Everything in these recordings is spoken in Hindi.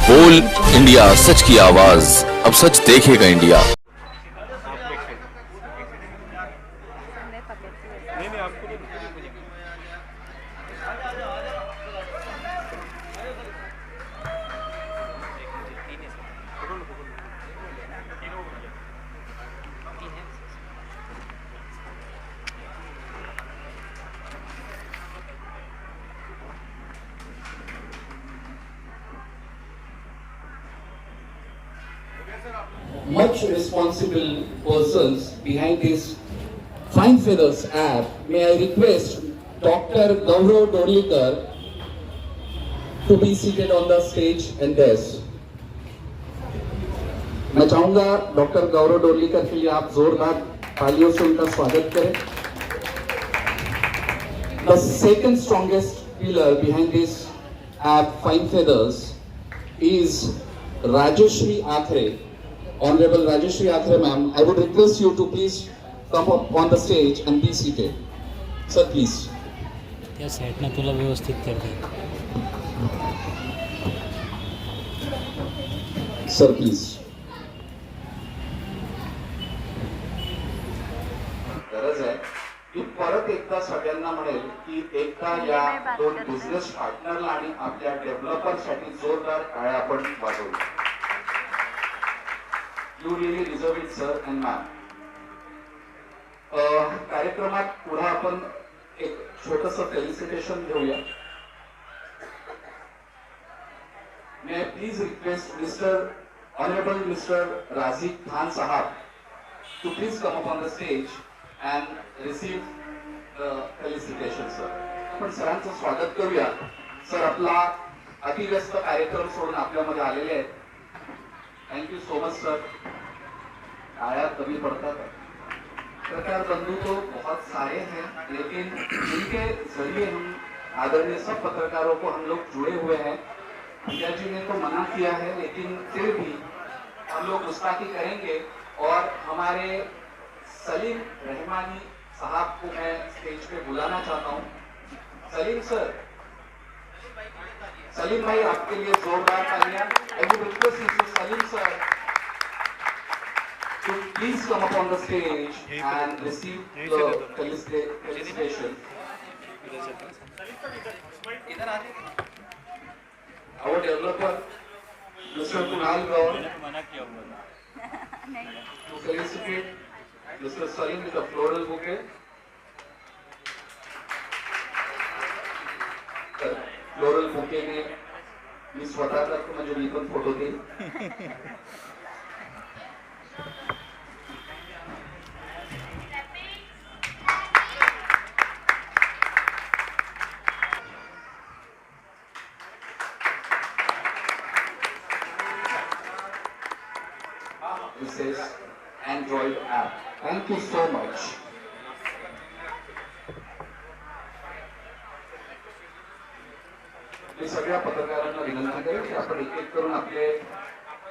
बोल इंडिया, सच की आवाज, अब सच देखेगा India. Much responsible persons behind this Fine Feathers app, may I request Dr. Gaurav Dorlikar to be seated on the stage and desk. मैं चाहूंगा डॉक्टर गौरव डोरलीकर के लिए आप जोरदार तालियों से उनका स्वागत करें. The second strongest pillar behind this app Fine Feathers is Rajeshri Athre. Honorable Rajeshri Athre ma'am, I would request you to please come up on the stage and be seated. Sir, please. त्या सेटने तुला व्यवस्थित कर दे. Sir, please. गरज आहे की परत एकदा सगळ्यांना म्हणेल की एकदा या दोन बिझनेस पार्टनरला आणि आपल्या डेव्हलपरसाठी जोरदार टाळ्या आपण वाजवू. You really deserve it sir and ma'am. कार्यक्रमात पुढे आपण एक छोटंसं फेलिसिटेशन घेऊया. May I please request Honorable Mr. Razik Khan Sahab to please come up on the stage and receive the felicitation, sir. आपण सरांचं स्वागत करूया. सर आपला अतिव्यस्त कार्यक्रम सोडून आपल्यामध्ये आलेले आहेत. Thank you so much sir. टाळ्या कमी पड़तात. पत्रकार बंधु तो बहुत सारे हैं, लेकिन इनके जरिए हम आदरणीय सब पत्रकारों को हम लोग जुड़े हुए हैं. अजय जी ने तो मना किया है, लेकिन फिर भी हम लोग गुस्ताखी करेंगे और हमारे सलीम रहमानी साहब को मैं स्टेज पे बुलाना चाहता हूं. सलीम सर, सलीम भाई आपके लिए जोरदार तालियां. I would request mister Salim sir to please come up on the stage and receive the felicitation. Our developer, Mr. Kunal Gaur, to felicitate Mr. Salim with a floral bouquet. Floral bouquet ने मी स्वतः करतो, म्हणजे मी पण फोटो देईन. This is Android app. Thank you so much. मी सगळ्या पत्रकारांना विनंती करेन की आपण एक एक करून आपले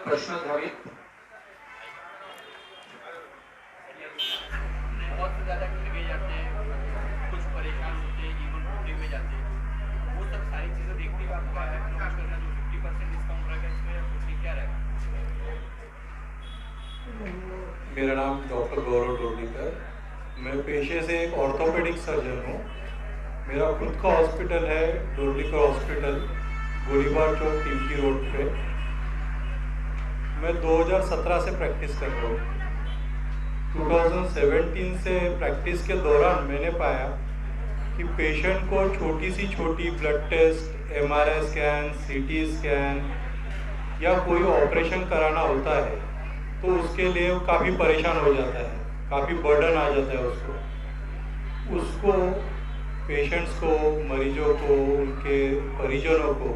प्रश्न घ्यावेत. बहुत से ज़्यादा ठगे जाते हैं, कुछ परेशान होते हैं, इवन टूटे में जाते हैं. वो सब सारी चीज़ें देखते हुए आपका ऐप लॉन्च करना जो 50% डिस्काउंट रहेगा, इसमें कुछ क्या रहेगा? मेरा नाम डॉक्टर गौरव डोरलीकर. मैं पेशे से एक ऑर्थोपेडिक सर्जन हूँ. मेरा खुद का हॉस्पिटल है, डोरलीकर हॉस्पिटल, गोलीबार चौक, टिमकी रोड पे. मैं 2017 से प्रैक्टिस कर रहा हूँ. 2017 से प्रैक्टिस के दौरान मैंने पाया कि पेशेंट को छोटी सी छोटी blood test, MRI scan, CT scan या कोई ऑपरेशन कराना होता है तो उसके लिए काफ़ी परेशान हो जाता है, काफ़ी बर्डन आ जाता है उसको पेशेंट्स को, मरीजों को, उनके परिजनों को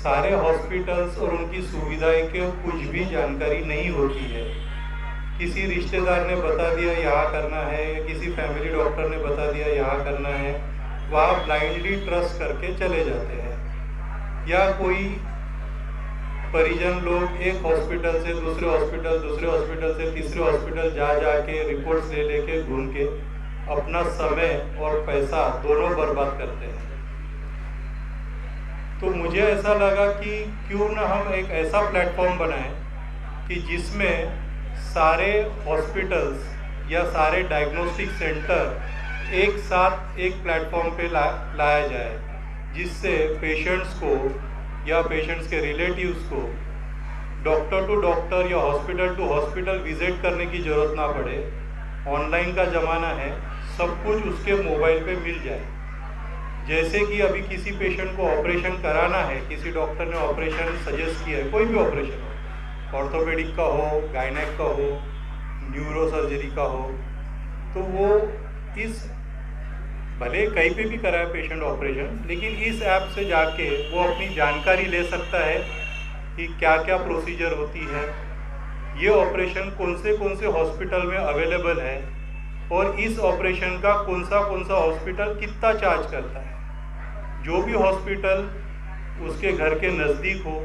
सारे हॉस्पिटल्स और उनकी सुविधाएं के कुछ भी जानकारी नहीं होती है. किसी रिश्तेदार ने बता दिया यहाँ करना है, किसी फैमिली डॉक्टर ने बता दिया यहाँ करना है, वहाँ ब्लाइंडली ट्रस्ट करके चले जाते हैं. या कोई परिजन लोग एक हॉस्पिटल से दूसरे हॉस्पिटल, दूसरे हॉस्पिटल से तीसरे हॉस्पिटल जा के रिपोर्ट्स ले लेके घूम के अपना समय और पैसा दोनों बर्बाद करते हैं. तो मुझे ऐसा लगा कि क्यों ना हम एक ऐसा प्लेटफॉर्म बनाएं कि जिसमें सारे हॉस्पिटल्स या सारे डायग्नोस्टिक सेंटर एक साथ एक प्लेटफॉर्म पे लाया जाए, जिससे पेशेंट्स को या पेशेंट्स के रिलेटिव्स को डॉक्टर टू डॉक्टर या हॉस्पिटल टू हॉस्पिटल विजिट करने की ज़रूरत ना पड़े। ऑनलाइन का ज़माना है, सब कुछ उसके मोबाइल पे मिल जाए। जैसे कि अभी किसी पेशेंट को ऑपरेशन कराना है, किसी डॉक्टर ने ऑपरेशन सजेस्ट किया है, कोई भी ऑपरेशन हो, ऑर्थोपेडिक का हो, गायनेक का हो, न्यूरो सर्जरी का हो, तो वो इस भले कहीं पे भी कराए पेशेंट ऑपरेशन, लेकिन इस ऐप से जाके वो अपनी जानकारी ले सकता है कि क्या क्या प्रोसीजर होती है, ये ऑपरेशन कौन से हॉस्पिटल में अवेलेबल है और इस ऑपरेशन का कौन सा हॉस्पिटल कितना चार्ज करता है। जो भी हॉस्पिटल उसके घर के नज़दीक हो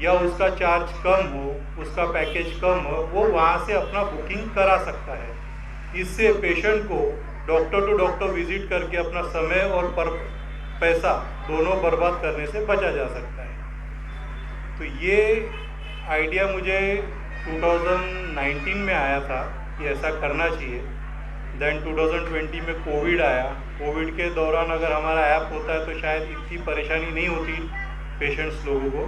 या उसका चार्ज कम हो, उसका पैकेज कम हो, वो वहाँ से अपना बुकिंग करा सकता है। इससे पेशेंट को डॉक्टर टू डॉक्टर विजिट करके अपना समय और पैसा दोनों बर्बाद करने से बचा जा सकता है। तो ये आइडिया मुझे 2019 में आया था कि ऐसा करना चाहिए। देन 2020 में कोविड आया। कोविड के दौरान अगर हमारा ऐप होता है तो शायद इतनी परेशानी नहीं होती पेशेंट्स लोगों को।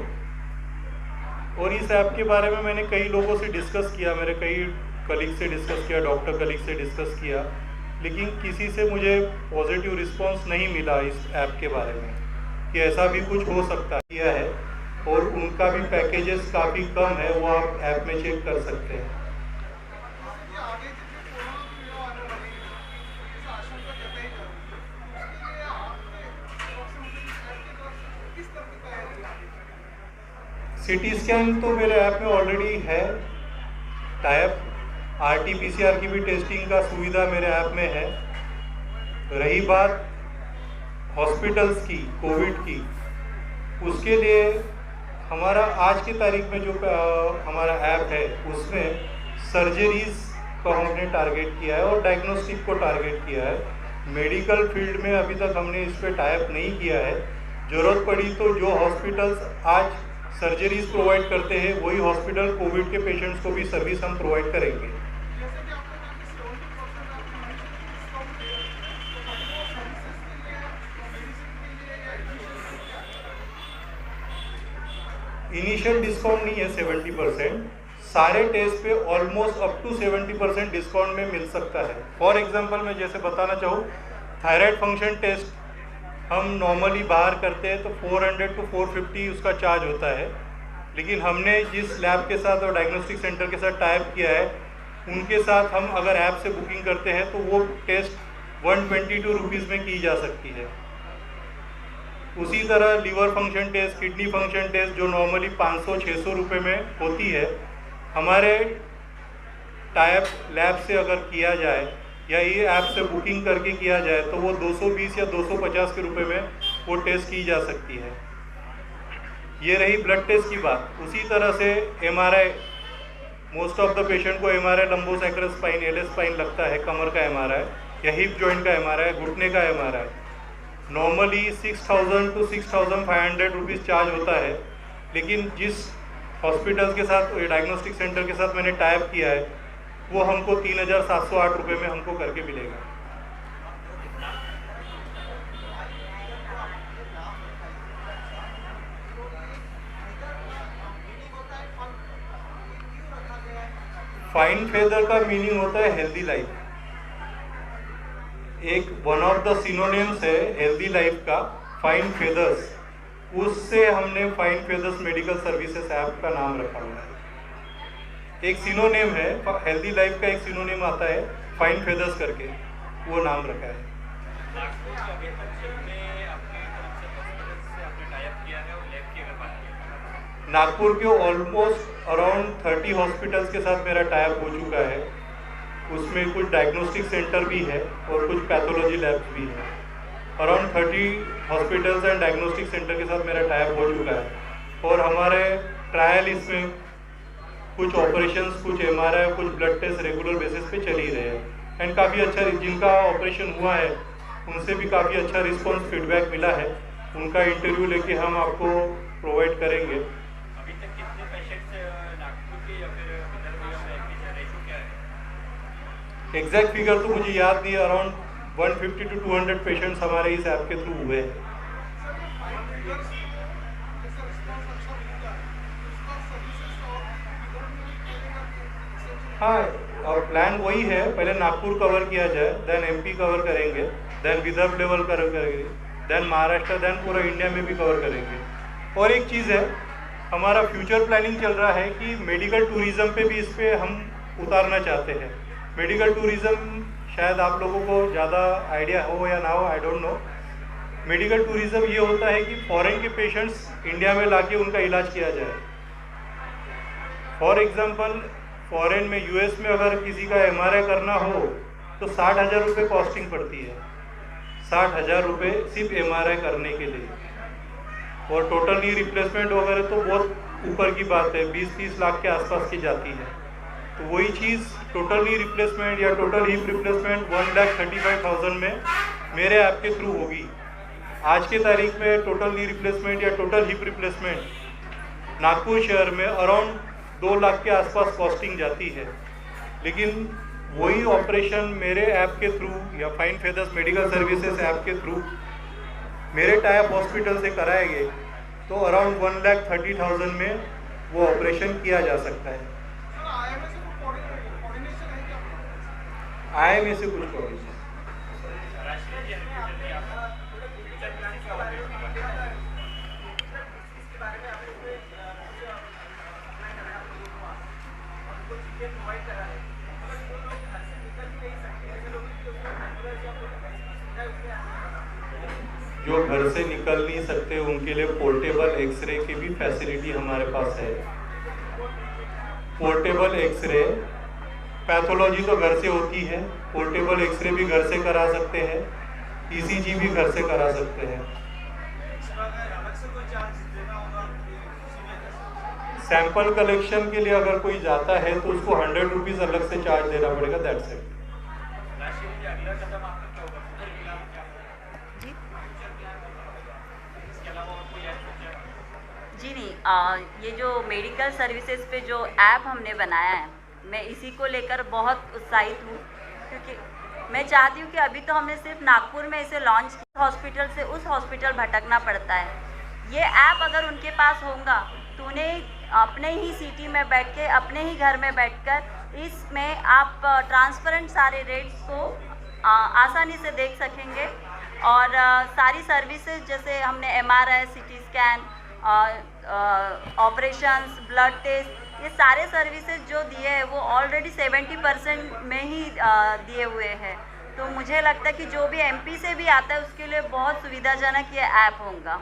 और इस ऐप के बारे में मैंने कई लोगों से डिस्कस किया, मेरे कई कलीग से डिस्कस किया, डॉक्टर कलीग से डिस्कस किया, लेकिन किसी से मुझे पॉजिटिव रिस्पांस नहीं मिला इस ऐप के बारे में कि ऐसा भी कुछ हो सकता है। और उनका भी पैकेजेस काफ़ी कम है, वो आप ऐप में चेक कर सकते हैं। सिटी स्कैन तो मेरे ऐप में ऑलरेडी है टाइप, RT-PCR की भी टेस्टिंग का सुविधा मेरे ऐप में है। रही बात हॉस्पिटल्स की, कोविड की, उसके लिए हमारा आज की तारीख में जो हमारा ऐप है उसमें सर्जरीज को हमने टारगेट किया है और डायग्नोस्टिक को टारगेट किया है। मेडिकल फील्ड में अभी तक हमने इस पर टाइप नहीं किया है। ज़रूरत पड़ी तो जो हॉस्पिटल्स आज सर्जरीज प्रोवाइड करते हैं वही हॉस्पिटल कोविड के पेशेंट्स को भी सर्विस हम प्रोवाइड करेंगे। इनिशियल डिस्काउंट नहीं है 70%, सारे टेस्ट पे ऑलमोस्ट अप टू 70% डिस्काउंट में मिल सकता है। फॉर एग्जांपल मैं जैसे बताना चाहूँ, थायराइड फंक्शन टेस्ट हम नॉर्मली बाहर करते हैं तो 400 to 450 उसका चार्ज होता है, लेकिन हमने जिस लैब के साथ और डायग्नोस्टिक सेंटर के साथ टाइप किया है उनके साथ हम अगर ऐप से बुकिंग करते हैं तो वो टेस्ट 122 रुपीज़ में की जा सकती है। उसी तरह liver function test, kidney function test जो नॉर्मली 500-600 रुपये में होती है, हमारे टाइप लैब से अगर किया जाए या ये ऐप से बुकिंग करके किया जाए तो वो 220 या 250 के रुपए में वो टेस्ट की जा सकती है। ये रही ब्लड टेस्ट की बात। उसी तरह से MRI, most of the patient को MRI lumbosacral spine, LS spine लगता है, कमर का MRI या हिप जॉइंट का MRI, घुटने का MRI, normally 6000 to 6500 rupees charge होता है। लेकिन जिस हॉस्पिटल के साथ, डायग्नोस्टिक सेंटर के साथ मैंने टाइप किया है वो हमको 3708 रुपये में हमको करके मिलेगा। फाइन फेदर का मीनिंग होता है हेल्दी लाइफ। एक वन ऑफ द सिनोनिम्स है हेल्दी लाइफ का फाइन फेदर्स, उससे हमने fine feathers medical services app का नाम रखा हुआ है। एक सिनोनिम है, हेल्दी लाइफ का एक सिनोनिम आता है फाइन फेदर्स करके, वो नाम रखा है। नागपुर के ऑलमोस्ट अराउंड 30 हॉस्पिटल्स के साथ मेरा टाइप हो चुका है। उसमें कुछ डायग्नोस्टिक सेंटर भी है और कुछ पैथोलॉजी लैब्स भी है। Around 30 hospitals and diagnostic centre के साथ मेरा टाइप हो चुका है और हमारे ट्रायल इसमें कुछ ऑपरेशंस, कुछ MRI, कुछ ब्लड टेस्ट रेगुलर बेसिस पे चल ही रहे हैं। एंड काफ़ी अच्छा, जिनका ऑपरेशन हुआ है उनसे भी काफ़ी अच्छा रिस्पॉन्स फीडबैक मिला है उनका इंटरव्यू लेके हम आपको प्रोवाइड करेंगे। अभी तक कितने पेशेंट्स नागपुर के या फिर विदर्भ में एडमिशन रेशो क्या है? एग्जैक्ट फिगर तो मुझे याद नहीं, अराउंड 150 to 200 पेशेंट्स हमारे इस ऐप के थ्रू हुए हैं। हाँ, और प्लान वही है, पहले नागपुर कवर किया जाए, देन एमपी कवर करेंगे, देन विदर्भ लेवल कवर करेंगे, देन महाराष्ट्र, देन पूरा इंडिया में भी कवर करेंगे। और एक चीज़ है, हमारा फ्यूचर प्लानिंग चल रहा है कि मेडिकल टूरिज़्म पे भी इस पर हम उतारना चाहते हैं। मेडिकल टूरिज़्म शायद आप लोगों को ज़्यादा आइडिया हो या ना हो, I don't know. Medical tourism ये होता है कि फॉरेन के पेशेंट्स इंडिया में लाके उनका इलाज किया जाए। फॉर एग्जांपल, फॉरेन में यूएस में अगर किसी का एमआरआई करना हो तो 60,000 रुपये कॉस्टिंग पड़ती है, 60,000 रुपये सिर्फ एमआरआई करने के लिए। और टोटल नी रिप्लेसमेंट वगैरह तो बहुत ऊपर की बात है, 20-30 लाख के आसपास की जाती है। तो वही चीज़ टोटल नी रिप्लेसमेंट या टोटल हिप रिप्लेसमेंट 1,35,000 में मेरे ऐप के थ्रू होगी। आज के तारीख में टोटल नी रिप्लेसमेंट या टोटल हिप रिप्लेसमेंट नागपुर शहर में अराउंड 2 लाख के आसपास कॉस्टिंग जाती है। लेकिन वही ऑपरेशन मेरे ऐप के थ्रू या fine feathers medical services app के थ्रू मेरे टाइप हॉस्पिटल से कराएंगे तो अराउंड 1,30,000 में वो ऑपरेशन किया जा सकता है। IMA से कुछ कोऑर्डिनेशन जो घर से निकल नहीं सकते उनके लिए पोर्टेबल एक्सरे की भी फैसिलिटी हमारे पास है। पोर्टेबल एक्सरे, पैथोलॉजी तो घर से होती है, पोर्टेबल एक्सरे भी घर से करा सकते हैं, ECG भी घर से करा सकते हैं। सैंपल कलेक्शन के लिए अगर कोई जाता है तो उसको 100 रुपीज़ अलग से चार्ज देना पड़ेगा, दैट्स इट। जी नहीं, ये जो मेडिकल सर्विसेज पे जो ऐप हमने बनाया है, मैं इसी को लेकर बहुत उत्साहित हूँ, क्योंकि मैं चाहती हूँ कि अभी तो हमने सिर्फ नागपुर में इसे लॉन्च किया, हॉस्पिटल से उस हॉस्पिटल भटकना पड़ता है। ये ऐप अगर उनके पास होगा तो उन्हें अपने ही सिटी में बैठ के, अपने ही घर में बैठकर इसमें आप ट्रांसपेरेंट सारे रेट्स को आसानी से देख सकेंगे। और सारी सर्विसेज जैसे हमने MRI, CT scan, operations, blood test, ये सारे सर्विसेज जो दिए हैं वो ऑलरेडी 70% में ही दिए हुए हैं। तो मुझे लगता है कि जो भी MP से भी आता है उसके लिए बहुत सुविधाजनक ये ऐप होगा।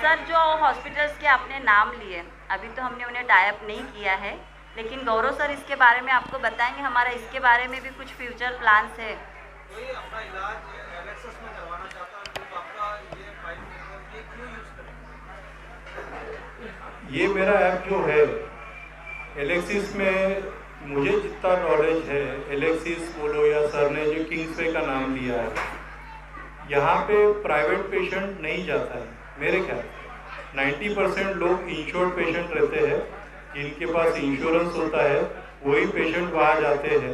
सर, जो हॉस्पिटल्स के आपने नाम लिए, अभी तो हमने उन्हें टाइप नहीं किया है, लेकिन गौरव सर इसके बारे में आपको बताएंगे। हमारा इसके बारे में भी कुछ फ्यूचर प्लान्स है। अपना इलाज एलेक्सिस में करवाना चाहता है तो आपका ये फाइल ये क्यों यूज़ करें? ये मेरा ऐप जो है एलेक्सिस में, मुझे जितना नॉलेज है, एलेक्सिस बोलो या सर ने जो किंग्सवे का नाम लिया है, यहाँ पे प्राइवेट पेशेंट नहीं जाता है। मेरे ख्याल 90% लोग इंश्योर्ड पेशेंट रहते हैं, जिनके पास इंश्योरेंस होता है वही पेशेंट वहाँ जाते हैं,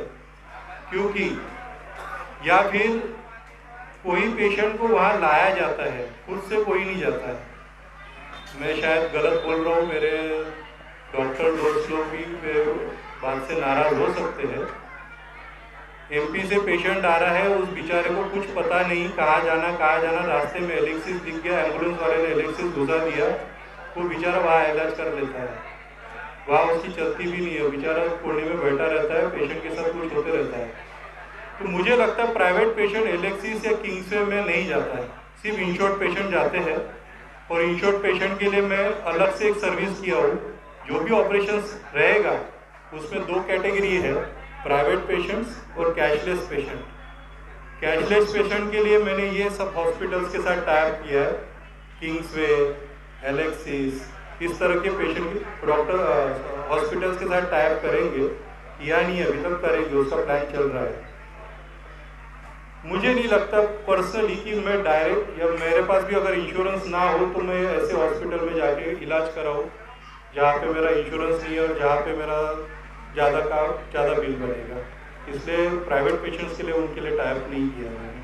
क्योंकि या फिर कोई पेशेंट को वहाँ लाया जाता है, खुद से कोई नहीं जाता है। मैं शायद गलत बोल रहा हूँ, मेरे डॉक्टर दोस्त लोग भी मेरे बात से नाराज़ हो सकते हैं। MP से पेशेंट आ रहा है, उस बेचारे को कुछ पता नहीं कहाँ जाना, रास्ते में एलेक्सिस दिख गया, एम्बुलेंस वाले ने एलेक्सिस घुसा दिया, वो बेचारा वहाँ इलाज कर लेता है। वहाँ उसकी चलती भी नहीं है, बेचारा कोने में बैठा रहता है, पेशेंट के साथ कुछ होते रहता है। तो मुझे लगता है प्राइवेट पेशेंट एलेक्सिस या किंग्सवे में नहीं जाता है, सिर्फ इंश्योर्ड पेशेंट जाते हैं। और इंश्योर्ड पेशेंट के लिए मैं अलग से एक सर्विस किया हूँ। जो भी ऑपरेशन रहेगा उसमें 2 कैटेगरी है, प्राइवेट पेशेंट्स और कैशलेस पेशेंट। कैशलेस पेशेंट के लिए मैंने ये सब हॉस्पिटल्स के साथ टाइप किया है, किंग्सवे, एलेक्सिस, इस तरह के पेशेंट के डॉक्टर हॉस्पिटल्स के साथ टाइप करेंगे या नहीं अभी तक करेंगे, उसका प्लान चल रहा है। मुझे नहीं लगता पर्सनली कि मैं डायरेक्ट या मेरे पास भी अगर इंश्योरेंस ना हो तो मैं ऐसे हॉस्पिटल में जाके इलाज कराऊँ जहाँ पे मेरा इंश्योरेंस नहीं है और जहाँ पे मेरा ज़्यादा बिल बनेगा। इसलिए प्राइवेट पेशेंट्स के लिए उनके लिए टाइप नहीं किया मैंने।